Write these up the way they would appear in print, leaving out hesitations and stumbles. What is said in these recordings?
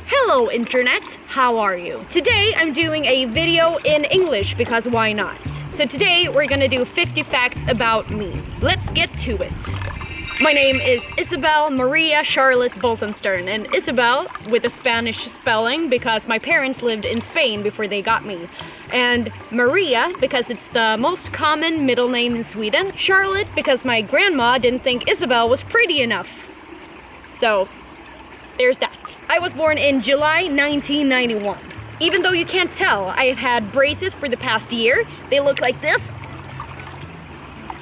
Hello Internet, how are you? Today I'm doing a video in English because why not? So today we're gonna do 50 facts about me. Let's get to it. My name is Isabel Maria Charlotte Boltenstern, and Isabel with a Spanish spelling because my parents lived in Spain before they got me. And Maria because it's the most common middle name in Sweden. Charlotte because my grandma didn't think Isabel was pretty enough. So there's that. I was born in July 1991. Even though you can't tell, I have had braces for the past year. They look like this.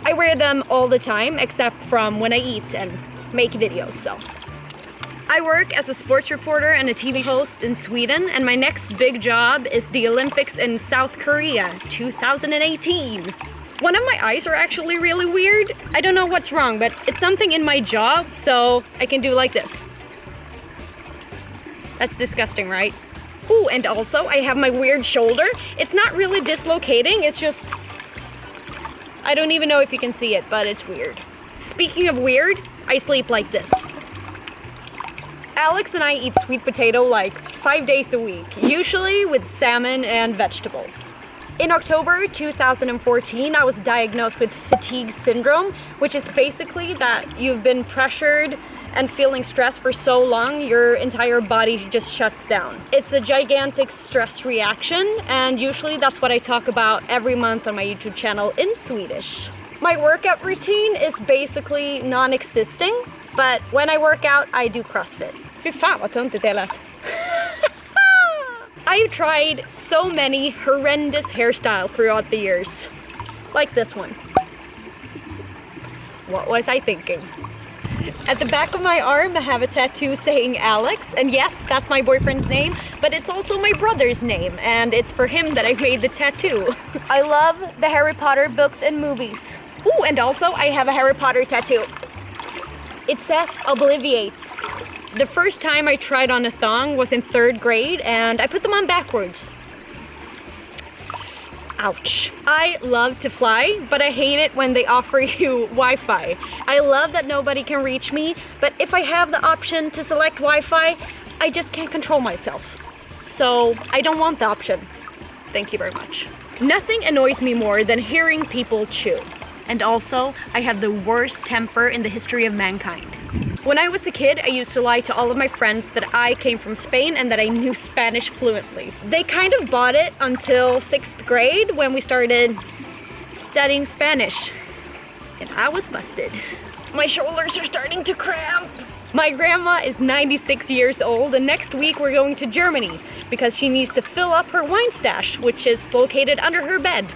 I wear them all the time, except from when I eat and make videos, so. I work as a sports reporter and a TV host in Sweden, and my next big job is the Olympics in South Korea, 2018. One of my eyes are actually really weird. I don't know what's wrong, but it's something in my jaw, so I can do like this. That's disgusting, right? Ooh, and also I have my weird shoulder. It's not really dislocating, it's just... I don't even know if you can see it, but it's weird. Speaking of weird, I sleep like this. Alex and I eat sweet potato like 5 days a week, usually with salmon and vegetables. In October 2014, I was diagnosed with fatigue syndrome, which is basically that you've been pressured and feeling stress for so long, your entire body just shuts down. It's a gigantic stress reaction, and usually that's what I talk about every month on my YouTube channel in Swedish. My workout routine is basically non-existing, but when I work out, I do CrossFit. Fy fan vad töntigt det lät. I've tried so many horrendous hairstyles throughout the years. Like this one. What was I thinking? At the back of my arm, I have a tattoo saying Alex, and yes, that's my boyfriend's name, but it's also my brother's name, and it's for him that I made the tattoo. I love the Harry Potter books and movies. Ooh, and also I have a Harry Potter tattoo. It says Obliviate. The first time I tried on a thong was in 3rd grade, and I put them on backwards. Ouch. I love to fly, but I hate it when they offer you Wi-Fi. I love that nobody can reach me, but if I have the option to select Wi-Fi, I just can't control myself. So I don't want the option. Thank you very much. Nothing annoys me more than hearing people chew. And also, I have the worst temper in the history of mankind. When I was a kid, I used to lie to all of my friends that I came from Spain and that I knew Spanish fluently. They kind of bought it until 6th grade when we started studying Spanish. And I was busted. My shoulders are starting to cramp. My grandma is 96 years old, and next week we're going to Germany because she needs to fill up her wine stash, which is located under her bed.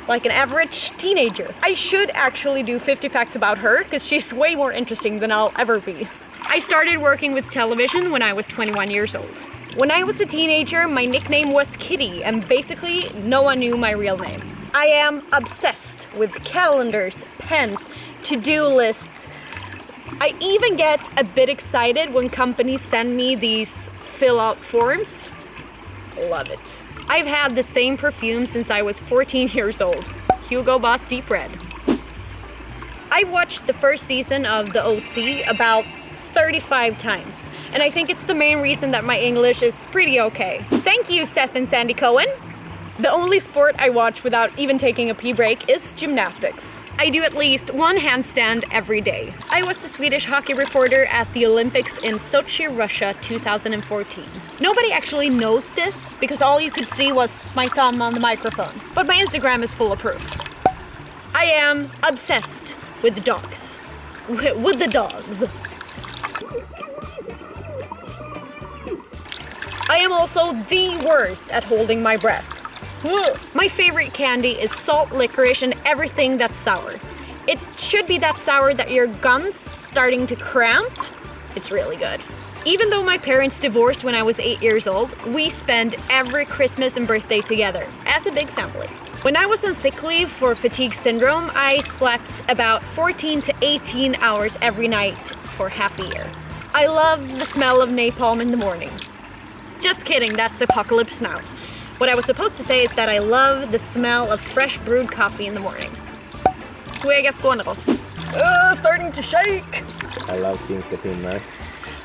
Like an average teenager. I should actually do 50 facts about her because she's way more interesting than I'll ever be. I started working with television when I was 21 years old. When I was a teenager, my nickname was Kitty, and basically no one knew my real name. I am obsessed with calendars, pens, to-do lists. I even get a bit excited when companies send me these fill-out forms. Love it. I've had the same perfume since I was 14 years old. Hugo Boss Deep Red. I watched the first season of The OC about 35 times, and I think it's the main reason that my English is pretty okay. Thank you, Seth and Sandy Cohen. The only sport I watch without even taking a pee break is gymnastics. I do at least one handstand every day. I was the Swedish hockey reporter at the Olympics in Sochi, Russia, 2014. Nobody actually knows this because all you could see was my thumb on the microphone. But my Instagram is full of proof. I am obsessed with the dogs. With the dogs. I am also the worst at holding my breath. My favorite candy is salt licorice and everything that's sour. It should be that sour that your gums starting to cramp. It's really good. Even though my parents divorced when I was 8 years old, we spend every Christmas and birthday together as a big family. When I was on sick leave for fatigue syndrome, I slept about 14 to 18 hours every night for half a year. I love the smell of napalm in the morning. Just kidding, that's Apocalypse Now. What I was supposed to say is that I love the smell of fresh brewed coffee in the morning. Svea Skånerost. Starting to shake. I love finska pinnar.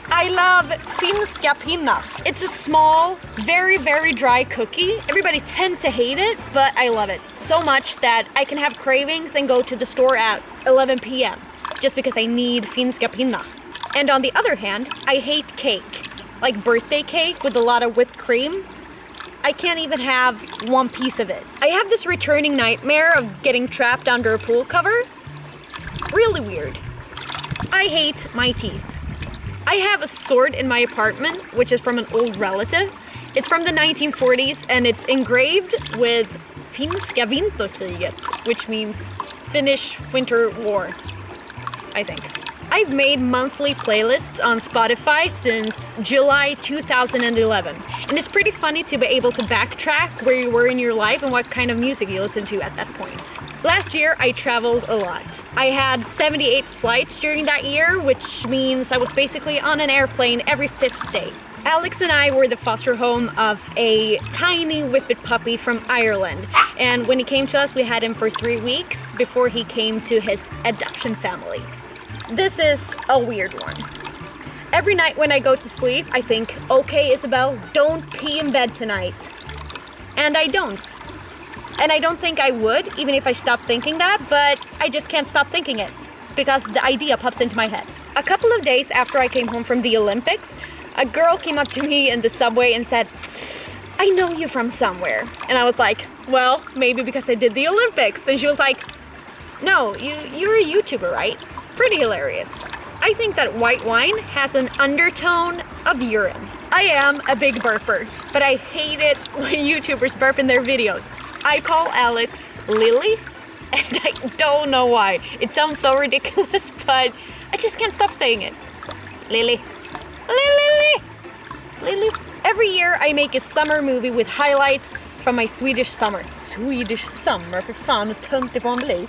I love finska pinnar. It's a small, very, very dry cookie. Everybody tend to hate it, but I love it so much that I can have cravings and go to the store at 11 p.m. just because I need finska pinnar. And on the other hand, I hate cake. Like birthday cake with a lot of whipped cream. I can't even have one piece of it. I have this returning nightmare of getting trapped under a pool cover. Really weird. I hate my teeth. I have a sword in my apartment, which is from an old relative. It's from the 1940s and it's engraved with Finska vinterkriget, which means Finnish Winter War, I think. I've made monthly playlists on Spotify since July 2011, and it's pretty funny to be able to backtrack where you were in your life and what kind of music you listened to at that point. Last year, I traveled a lot. I had 78 flights during that year, which means I was basically on an airplane every 5th day. Alex and I were the foster home of a tiny whippet puppy from Ireland, and when he came to us, we had him for 3 weeks before he came to his adoption family. This is a weird one. Every night when I go to sleep, I think, okay, Isabel, don't pee in bed tonight. And I don't. And I don't think I would, even if I stopped thinking that, but I just can't stop thinking it because the idea pops into my head. A couple of days after I came home from the Olympics, a girl came up to me in the subway and said, I know you from somewhere. And I was like, well, maybe because I did the Olympics. And she was like, no, you're a YouTuber, right? Pretty hilarious. I think that white wine has an undertone of urine. I am a big burper, but I hate it when YouTubers burp in their videos. I call Alex Lily, and I don't know why. It sounds so ridiculous, but I just can't stop saying it. Lily. Lily. Lily. Every year I make a summer movie with highlights from my Swedish summer. Swedish summer, för fan, tönt ifrån bli.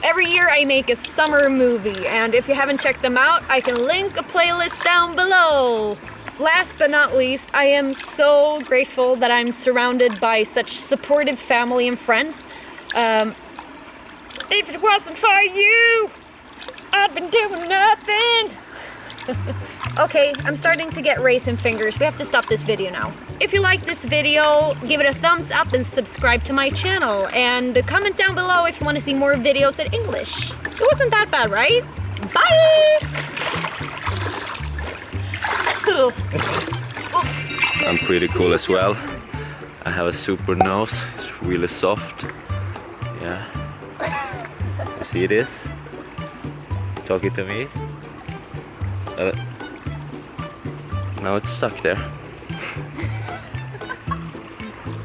Every year I make a summer movie, and if you haven't checked them out, I can link a playlist down below. Last but not least, I am so grateful that I'm surrounded by such supportive family and friends. If it wasn't for you, I'd been doing nothing. Okay, I'm starting to get raisin fingers. We have to stop this video now. If you like this video, give it a thumbs up and subscribe to my channel. And comment down below if you want to see more videos in English. It wasn't that bad, right? Bye! I'm pretty cool as well. I have a super nose. It's really soft. Yeah. You see this? Talking to me. Now it's stuck there.